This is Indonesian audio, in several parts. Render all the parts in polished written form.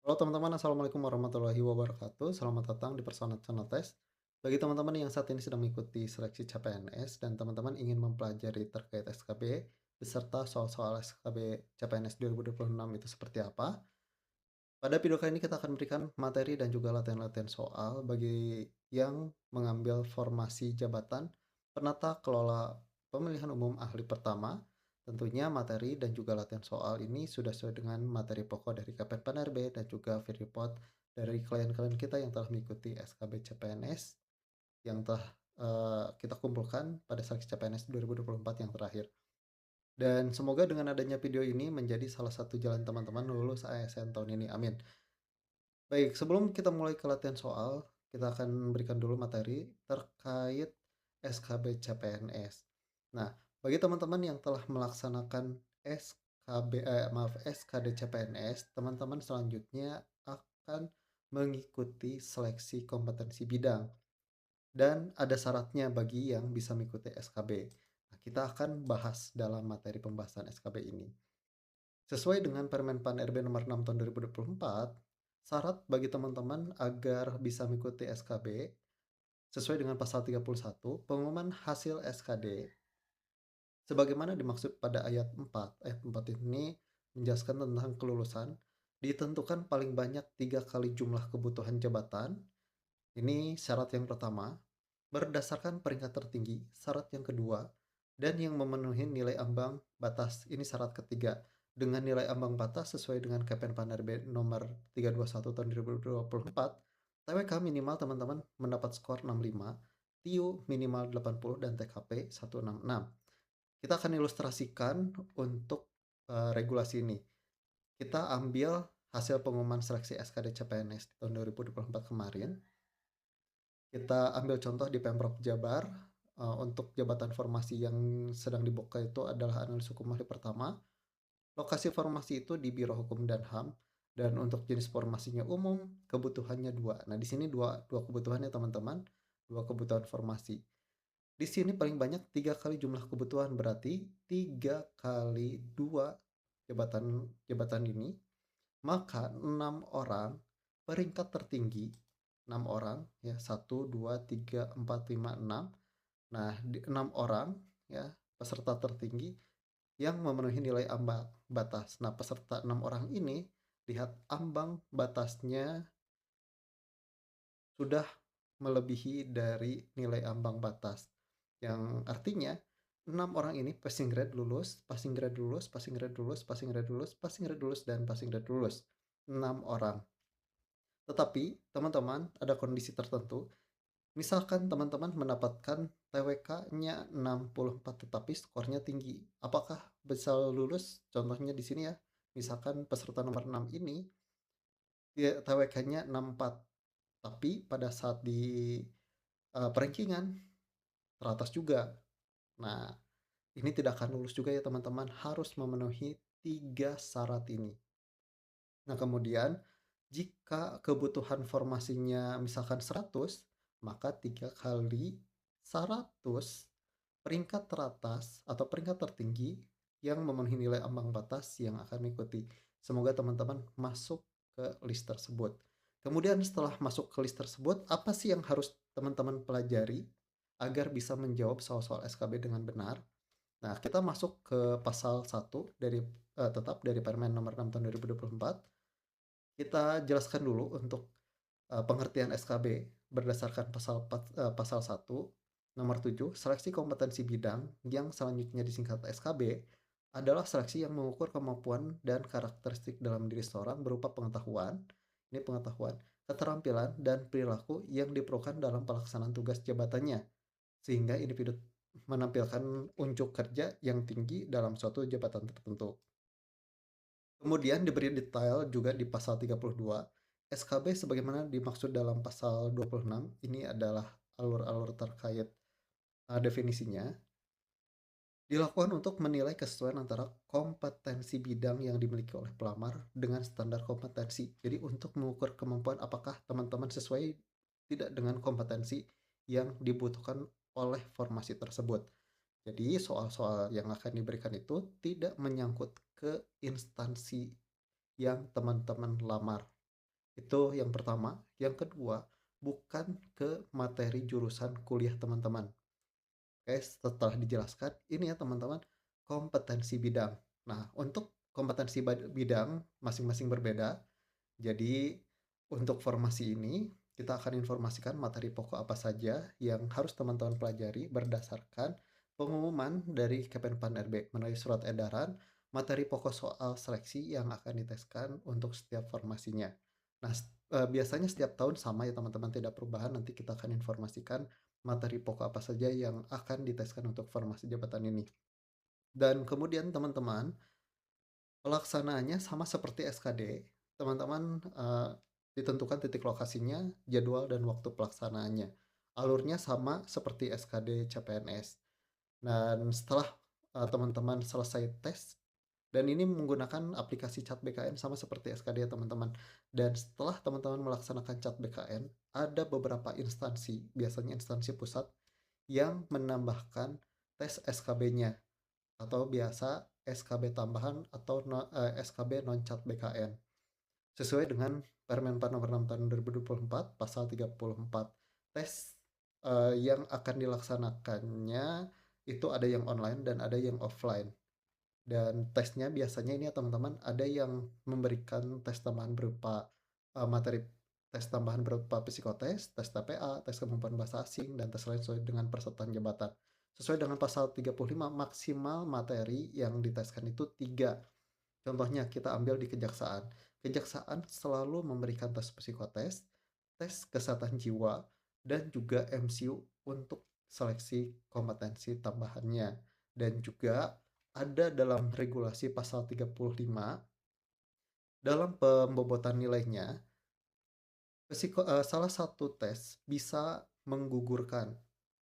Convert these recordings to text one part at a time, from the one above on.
Halo teman-teman, Assalamualaikum warahmatullahi wabarakatuh. Selamat datang di Personal Channel Test. Bagi teman-teman yang saat ini sedang mengikuti seleksi CPNS dan teman-teman ingin mempelajari terkait SKB beserta soal-soal SKB CPNS 2026 itu seperti apa, pada video kali ini kita akan memberikan materi dan juga latihan-latihan soal bagi yang mengambil formasi jabatan penata kelola pemilihan umum ahli pertama. Tentunya materi dan juga latihan soal ini sudah sesuai dengan materi pokok dari KPN-PAN-RB dan juga field report dari klien-klien kita yang telah mengikuti SKB CPNS yang telah kita kumpulkan pada seleksi CPNS 2024 yang terakhir. Dan semoga dengan adanya video ini menjadi salah satu jalan teman-teman lulus ASN tahun ini. Amin. Baik, sebelum kita mulai ke latihan soal, kita akan memberikan dulu materi terkait SKB CPNS. Nah, bagi teman-teman yang telah melaksanakan SKD CPNS, teman-teman selanjutnya akan mengikuti seleksi kompetensi bidang dan ada syaratnya bagi yang bisa mengikuti SKB. Nah, kita akan bahas dalam materi pembahasan SKB ini. Sesuai dengan Permen PAN RB nomor 6 tahun 2024, syarat bagi teman-teman agar bisa mengikuti SKB sesuai dengan pasal 31, pengumuman hasil SKD sebagaimana dimaksud pada ayat 4. Ayat 4 ini menjelaskan tentang kelulusan ditentukan paling banyak 3 kali jumlah kebutuhan jabatan. Ini syarat yang pertama, berdasarkan peringkat tertinggi. Syarat yang kedua, dan yang memenuhi nilai ambang batas. Ini syarat ketiga. Dengan nilai ambang batas sesuai dengan KPN RB nomor 321 tahun 2024, TWK minimal teman-teman mendapat skor 65, TIU minimal 80 dan TKP 166. Kita akan ilustrasikan untuk regulasi ini. Kita ambil hasil pengumuman seleksi SKD CPNS di tahun 2024 kemarin. Kita ambil contoh di Pemprov Jabar, untuk jabatan formasi yang sedang dibuka itu adalah analis hukum ahli pertama. Lokasi formasi itu di Biro Hukum dan HAM, dan untuk jenis formasinya umum, kebutuhannya dua. Nah, di sini dua kebutuhannya teman-teman, dua kebutuhan formasi. Di sini paling banyak 3 kali jumlah kebutuhan, berarti 3 kali 2 jabatan jabatan ini, maka 6 orang peringkat tertinggi, 6 orang ya, 1, 2, 3, 4, 5, 6. Nah, 6 orang ya peserta tertinggi yang memenuhi nilai ambang batas. Nah, peserta 6 orang ini lihat ambang batasnya sudah melebihi dari nilai ambang batas. Yang artinya 6 orang ini passing grade lulus, passing grade lulus, passing grade lulus, passing grade lulus, passing grade lulus, dan passing grade lulus. 6 orang. Tetapi teman-teman ada kondisi tertentu. Misalkan teman-teman mendapatkan TWK-nya 64 tetapi skornya tinggi. Apakah bisa lulus? Contohnya di sini ya. Misalkan peserta nomor 6 ini dia TWK-nya 64 tapi pada saat di perankingan teratas juga. Nah, ini tidak akan lulus juga ya teman-teman, harus memenuhi 3 syarat ini. Nah, kemudian jika kebutuhan formasinya misalkan 100, maka 3 kali 100 peringkat teratas atau peringkat tertinggi yang memenuhi nilai ambang batas yang akan mengikuti. Semoga teman-teman masuk ke list tersebut. Kemudian setelah masuk ke list tersebut, apa sih yang harus teman-teman pelajari agar bisa menjawab soal-soal SKB dengan benar? Nah, kita masuk ke pasal 1 dari tetap dari Permen nomor 6 tahun 2024. Kita jelaskan dulu untuk pengertian SKB berdasarkan pasal 1 nomor 7, seleksi kompetensi bidang yang selanjutnya disingkat SKB adalah seleksi yang mengukur kemampuan dan karakteristik dalam diri seseorang berupa pengetahuan, ini pengetahuan, keterampilan dan perilaku yang diperlukan dalam pelaksanaan tugas jabatannya sehingga individu menampilkan unjuk kerja yang tinggi dalam suatu jabatan tertentu. Kemudian diberi detail juga di pasal 32, SKB sebagaimana dimaksud dalam pasal 26, ini adalah alur-alur terkait definisinya, dilakukan untuk menilai kesesuaian antara kompetensi bidang yang dimiliki oleh pelamar dengan standar kompetensi. Jadi untuk mengukur kemampuan apakah teman-teman sesuai tidak dengan kompetensi yang dibutuhkan oleh formasi tersebut. Jadi soal-soal yang akan diberikan itu tidak menyangkut ke instansi yang teman-teman lamar. Itu yang pertama. Yang kedua, bukan ke materi jurusan kuliah teman-teman. Oke, setelah dijelaskan, ini ya teman-teman, kompetensi bidang. Nah, untuk kompetensi bidang masing-masing berbeda. Jadi, untuk formasi ini, kita akan informasikan materi pokok apa saja yang harus teman-teman pelajari berdasarkan pengumuman dari Kemenpan RB melalui surat edaran materi pokok soal seleksi yang akan diteskan untuk setiap formasinya. Nah, biasanya setiap tahun sama ya teman-teman, tidak perubahan. Nanti kita akan informasikan materi pokok apa saja yang akan diteskan untuk formasi jabatan ini. Dan kemudian teman-teman, pelaksanaannya sama seperti SKD, teman-teman ditentukan titik lokasinya, jadwal dan waktu pelaksanaannya. Alurnya sama seperti SKD CPNS. Dan setelah teman-teman selesai tes, dan ini menggunakan aplikasi Chat BKN sama seperti SKD ya teman-teman. Dan setelah teman-teman melaksanakan Chat BKN, ada beberapa instansi, biasanya instansi pusat, yang menambahkan tes SKB-nya atau biasa SKB tambahan atau SKB non-Chat BKN sesuai dengan Permen 4 Nomor 6 Tahun 2024 Pasal 34. Tes yang akan dilaksanakannya itu ada yang online dan ada yang offline. Dan tesnya biasanya ini ya teman-teman, ada yang memberikan tes tambahan berupa materi tes tambahan berupa psikotes, tes TPA, tes kemampuan bahasa asing, dan tes lain sesuai dengan persyaratan jabatan. Sesuai dengan pasal 35, maksimal materi yang diteskan itu 3. Contohnya kita ambil di kejaksaan. Kejaksaan selalu memberikan tes psikotes, tes kesehatan jiwa, dan juga MCU untuk seleksi kompetensi tambahannya. Dan juga ada dalam regulasi pasal 35 dalam pembobotan nilainya salah satu tes bisa menggugurkan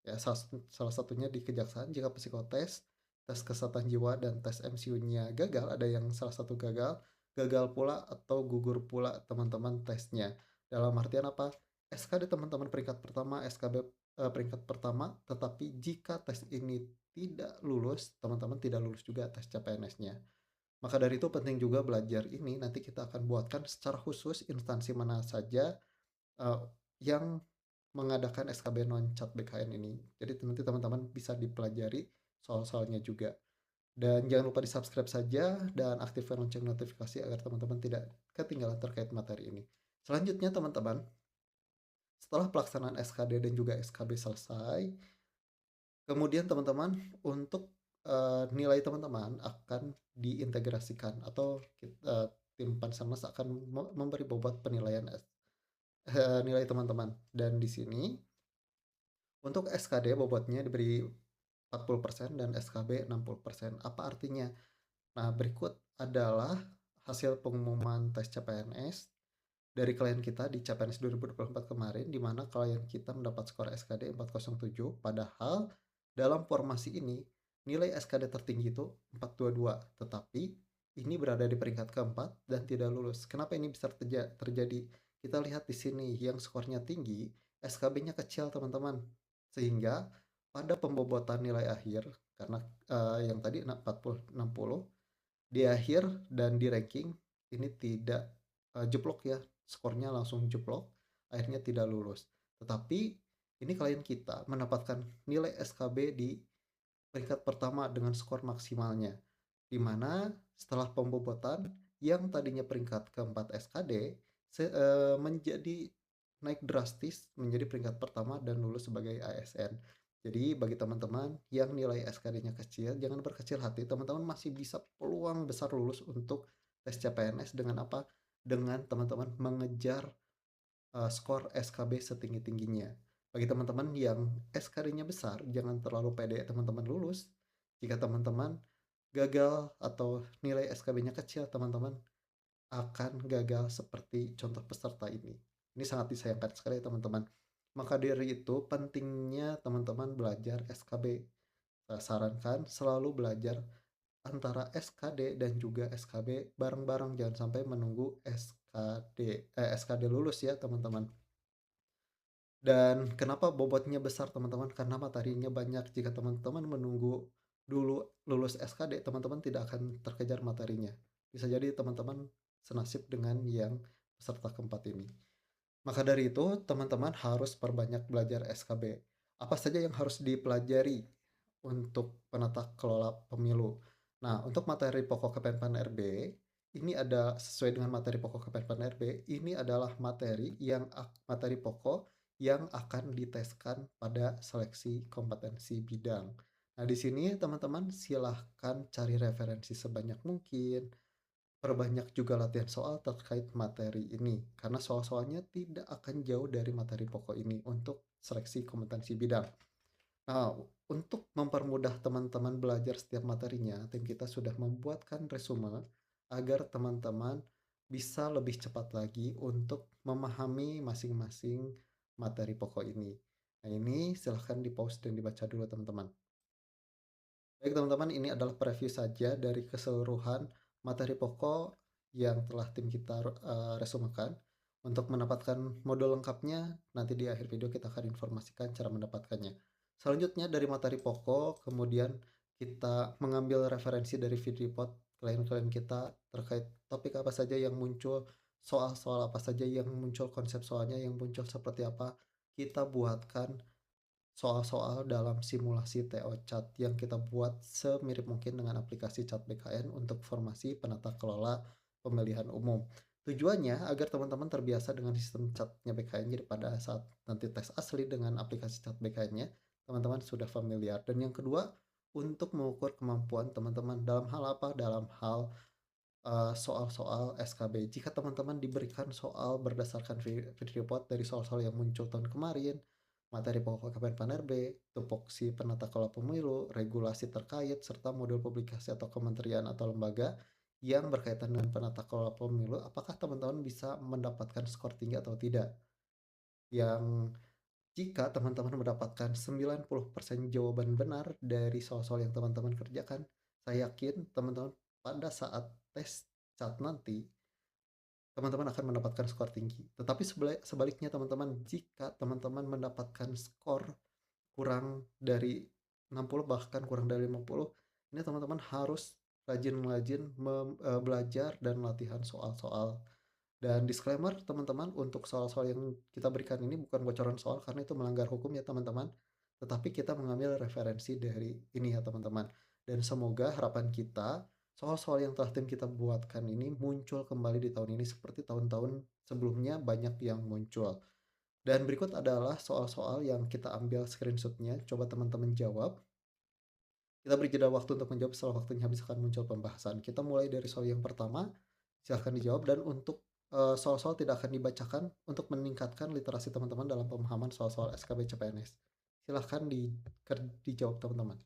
ya, salah satunya di kejaksaan jika psikotes, tes kesehatan jiwa dan tes MCU-nya gagal, ada yang salah satu gagal, gagal pula atau gugur pula teman-teman tesnya. Dalam artian apa? SKD teman-teman peringkat pertama, SKB peringkat pertama, tetapi jika tes ini tidak lulus, teman-teman tidak lulus juga tes CPNS-nya. Maka dari itu penting juga belajar ini, nanti kita akan buatkan secara khusus instansi mana saja uh, yang mengadakan SKB non-Chat BKN ini. Jadi nanti teman-teman bisa dipelajari soal-soalnya juga. Dan jangan lupa di-subscribe saja dan aktifkan lonceng notifikasi agar teman-teman tidak ketinggalan terkait materi ini. Selanjutnya teman-teman, setelah pelaksanaan SKD dan juga SKB selesai, kemudian teman-teman untuk nilai teman-teman akan diintegrasikan atau tim Panselmas akan memberi bobot penilaian nilai teman-teman. Dan di sini untuk SKD bobotnya diberi 40% dan SKB 60%. Apa artinya? Nah, berikut adalah hasil pengumuman tes CPNS dari klien kita di CPNS 2024 kemarin, di mana klien kita mendapat skor SKD 407, padahal dalam formasi ini nilai SKD tertinggi itu 422, tetapi ini berada di peringkat keempat dan tidak lulus. Kenapa ini bisa terjadi? Kita lihat di sini yang skornya tinggi, SKB-nya kecil teman-teman. Sehingga pada pembobotan nilai akhir, karena yang tadi 40 60, di akhir dan di ranking ini tidak jeblok ya, skornya langsung jeblok, akhirnya tidak lulus. Tetapi ini klien kita mendapatkan nilai SKB di peringkat pertama dengan skor maksimalnya, di mana setelah pembobotan yang tadinya peringkat keempat SKD menjadi naik drastis menjadi peringkat pertama dan lulus sebagai ASN. Jadi bagi teman-teman yang nilai SKD-nya kecil, jangan berkecil hati, teman-teman masih bisa peluang besar lulus untuk tes CPNS dengan apa? Dengan teman-teman mengejar skor SKB setinggi-tingginya. Bagi teman-teman yang SKD-nya besar, jangan terlalu pede teman-teman lulus. Jika teman-teman gagal atau nilai SKB-nya kecil, teman-teman akan gagal seperti contoh peserta ini. Ini sangat disayangkan sekali teman-teman. Maka dari itu pentingnya teman-teman belajar SKB. Saya sarankan selalu belajar antara SKD dan juga SKB bareng-bareng, jangan sampai menunggu SKD lulus ya teman-teman. Dan kenapa bobotnya besar teman-teman? Karena materinya banyak. Jika teman-teman menunggu dulu lulus SKD, teman-teman tidak akan terkejar materinya. Bisa jadi teman-teman senasib dengan yang peserta keempat ini. Maka dari itu, teman-teman harus perbanyak belajar SKB. Apa saja yang harus dipelajari untuk penata kelola pemilu? Nah, untuk materi pokok Kemenpan RB, ini ada sesuai dengan materi pokok Kemenpan RB, ini adalah materi pokok yang akan diteskan pada seleksi kompetensi bidang. Nah, di sini teman-teman silahkan cari referensi sebanyak mungkin, perbanyak juga latihan soal terkait materi ini, karena soal-soalnya tidak akan jauh dari materi pokok ini untuk seleksi kompetensi bidang. Nah, untuk mempermudah teman-teman belajar setiap materinya, tim kita sudah membuatkan resume agar teman-teman bisa lebih cepat lagi untuk memahami masing-masing materi pokok ini. Nah, ini silahkan di-pause dan dibaca dulu teman-teman. Baik teman-teman, ini adalah preview saja dari keseluruhan materi pokok yang telah tim kita resumekan. Untuk mendapatkan modul lengkapnya, nanti di akhir video kita akan informasikan cara mendapatkannya. Selanjutnya dari materi pokok, kemudian kita mengambil referensi dari video report klien-klien kita terkait topik apa saja yang muncul, soal-soal apa saja yang muncul, konsep soalnya yang muncul seperti apa. Kita buatkan soal-soal dalam simulasi TO Chat yang kita buat semirip mungkin dengan aplikasi Chat BKN untuk formasi penata kelola pemilihan umum. Tujuannya agar teman-teman terbiasa dengan sistem chatnya BKN, jadi pada saat nanti tes asli dengan aplikasi Chat BKN-nya, teman-teman sudah familiar. Dan yang kedua, untuk mengukur kemampuan teman-teman dalam hal apa? Dalam hal soal-soal SKB. Jika teman-teman diberikan soal berdasarkan video report dari soal-soal yang muncul tahun kemarin, materi pokok Kemenpan RB, tupoksi penata kelola pemilu, regulasi terkait, serta modul publikasi atau kementerian atau lembaga yang berkaitan dengan penata kelola pemilu, apakah teman-teman bisa mendapatkan skor tinggi atau tidak? Yang jika teman-teman mendapatkan 90% jawaban benar dari soal-soal yang teman-teman kerjakan, saya yakin teman-teman pada saat tes cat nanti, teman-teman akan mendapatkan skor tinggi. Tetapi sebaliknya teman-teman, jika teman-teman mendapatkan skor kurang dari 60 bahkan kurang dari 50, ini teman-teman harus rajin-rajin belajar dan latihan soal-soal. Dan disclaimer teman-teman, untuk soal-soal yang kita berikan ini bukan bocoran soal karena itu melanggar hukum ya teman-teman. Tetapi kita mengambil referensi dari ini ya teman-teman. Dan semoga harapan kita, soal-soal yang telah tim kita buatkan ini muncul kembali di tahun ini seperti tahun-tahun sebelumnya banyak yang muncul. Dan berikut adalah soal-soal yang kita ambil screenshotnya. Coba teman-teman jawab. Kita beri jeda waktu untuk menjawab, setelah waktunya habis akan muncul pembahasan. Kita mulai dari soal yang pertama, silahkan dijawab. Dan untuk soal-soal tidak akan dibacakan untuk meningkatkan literasi teman-teman dalam pemahaman soal-soal SKB CPNS. Silahkan dijawab teman-teman.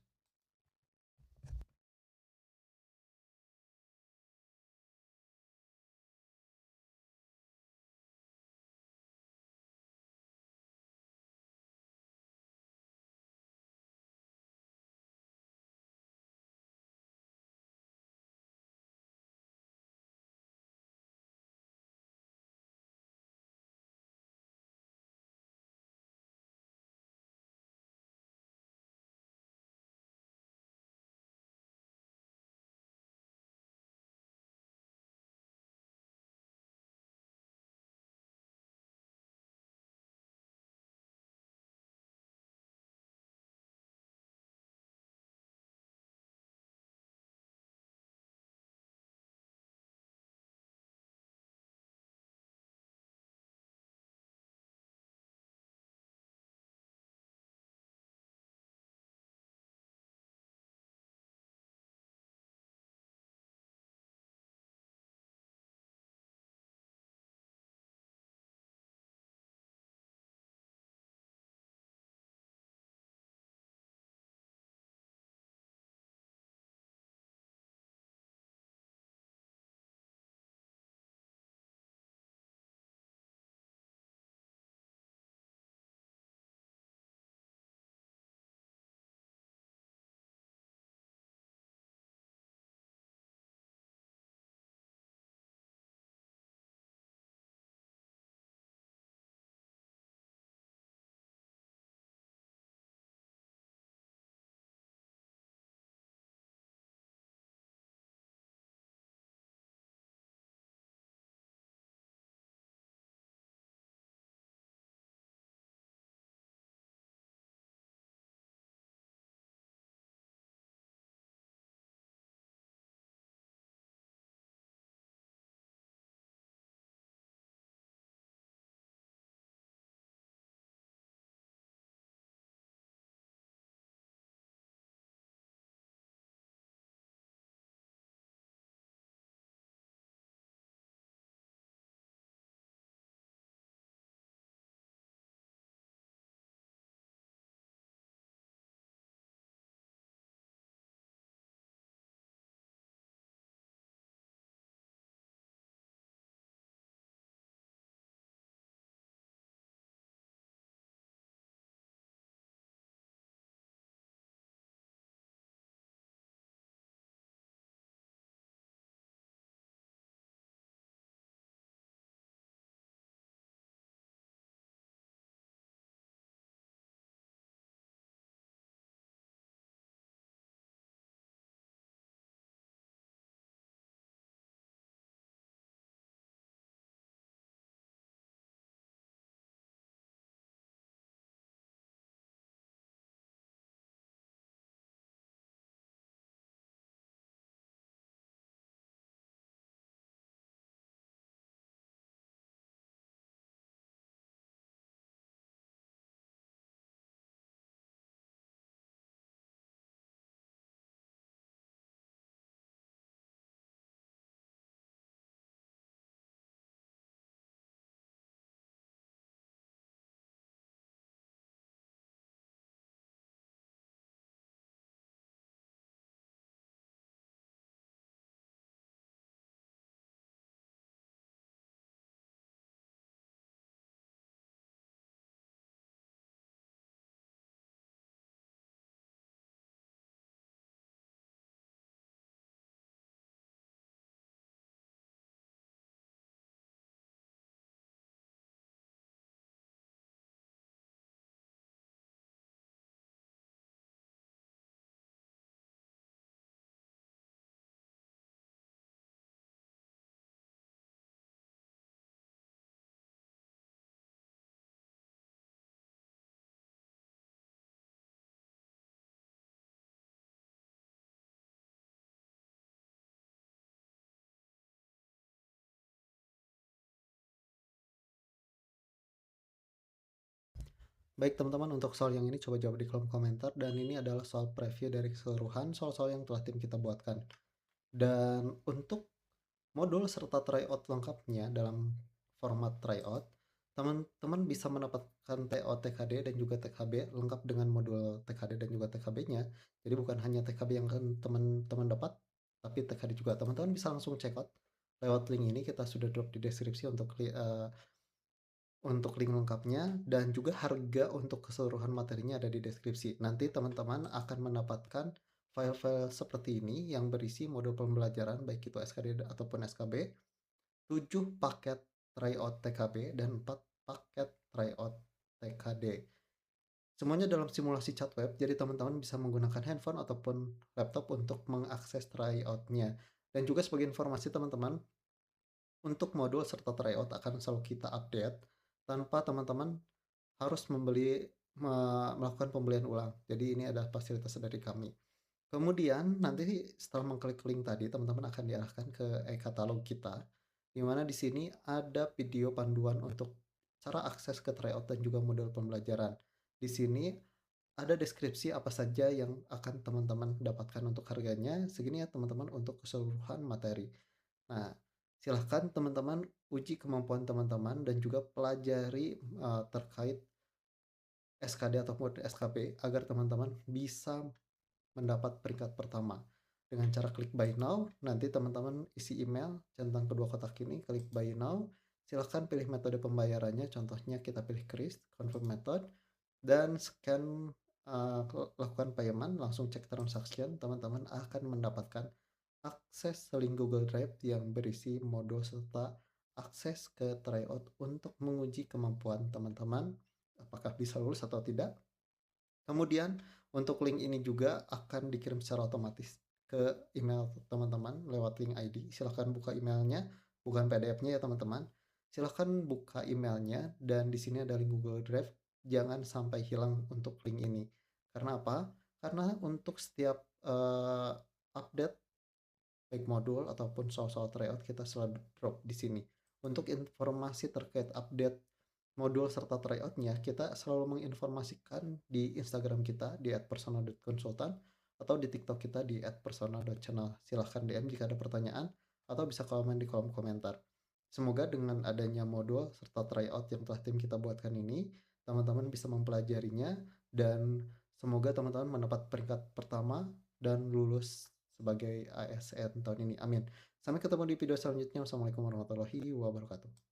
Baik teman-teman, untuk soal yang ini coba jawab di kolom komentar, dan ini adalah soal preview dari keseluruhan soal-soal yang telah tim kita buatkan. Dan untuk modul serta tryout lengkapnya dalam format tryout, teman-teman bisa mendapatkan TO, TKD, dan juga TKB lengkap dengan modul TKD dan juga TKB-nya. Jadi bukan hanya TKB yang akan teman-teman dapat, tapi TKD juga. Teman-teman bisa langsung check out lewat link ini, kita sudah drop di deskripsi untuk link lengkapnya, dan juga harga untuk keseluruhan materinya ada di deskripsi. Nanti teman-teman akan mendapatkan file-file seperti ini yang berisi modul pembelajaran baik itu SKD ataupun SKB, 7 paket tryout TKB, dan 4 paket tryout TKD. Semuanya dalam simulasi chat web, jadi teman-teman bisa menggunakan handphone ataupun laptop untuk mengakses tryout-nya. Dan juga sebagai informasi teman-teman, untuk modul serta tryout akan selalu kita update tanpa teman-teman harus melakukan pembelian ulang. Jadi ini adalah fasilitas dari kami. Kemudian nanti setelah mengklik link tadi, teman-teman akan diarahkan ke e-katalog kita, di mana di sini ada video panduan untuk cara akses ke tryout dan juga modul pembelajaran. Di sini ada deskripsi apa saja yang akan teman-teman dapatkan untuk harganya, segini ya teman-teman untuk keseluruhan materi. Nah, silahkan teman-teman uji kemampuan teman-teman dan juga pelajari terkait SKD ataupun SKP agar teman-teman bisa mendapat peringkat pertama. Dengan cara klik buy now, nanti teman-teman isi email, centang kedua kotak ini, klik buy now, silahkan pilih metode pembayarannya, contohnya kita pilih kris, confirm method, dan scan, lakukan payment, langsung cek transaction, teman-teman akan mendapatkan akses link Google Drive yang berisi modul serta akses ke tryout untuk menguji kemampuan teman-teman, apakah bisa lulus atau tidak. Kemudian untuk link ini juga akan dikirim secara otomatis ke email teman-teman lewat link ID. Silahkan buka emailnya, bukan PDF-nya ya teman-teman. Silahkan buka emailnya, dan di sini ada link Google Drive. Jangan sampai hilang untuk link ini. Karena apa? Karena untuk setiap update baik modul ataupun soal-soal tryout kita selalu drop di sini. Untuk informasi terkait update modul serta tryoutnya, kita selalu menginformasikan di Instagram kita di @persona.consultant atau di TikTok kita di @persona.channel. Silahkan DM jika ada pertanyaan atau bisa komen di kolom komentar. Semoga dengan adanya modul serta tryout yang telah tim kita buatkan ini, teman-teman bisa mempelajarinya, dan semoga teman-teman mendapat peringkat pertama dan lulus sebagai ASN tahun ini. Amin. Sampai ketemu di video selanjutnya. Wassalamualaikum warahmatullahi wabarakatuh.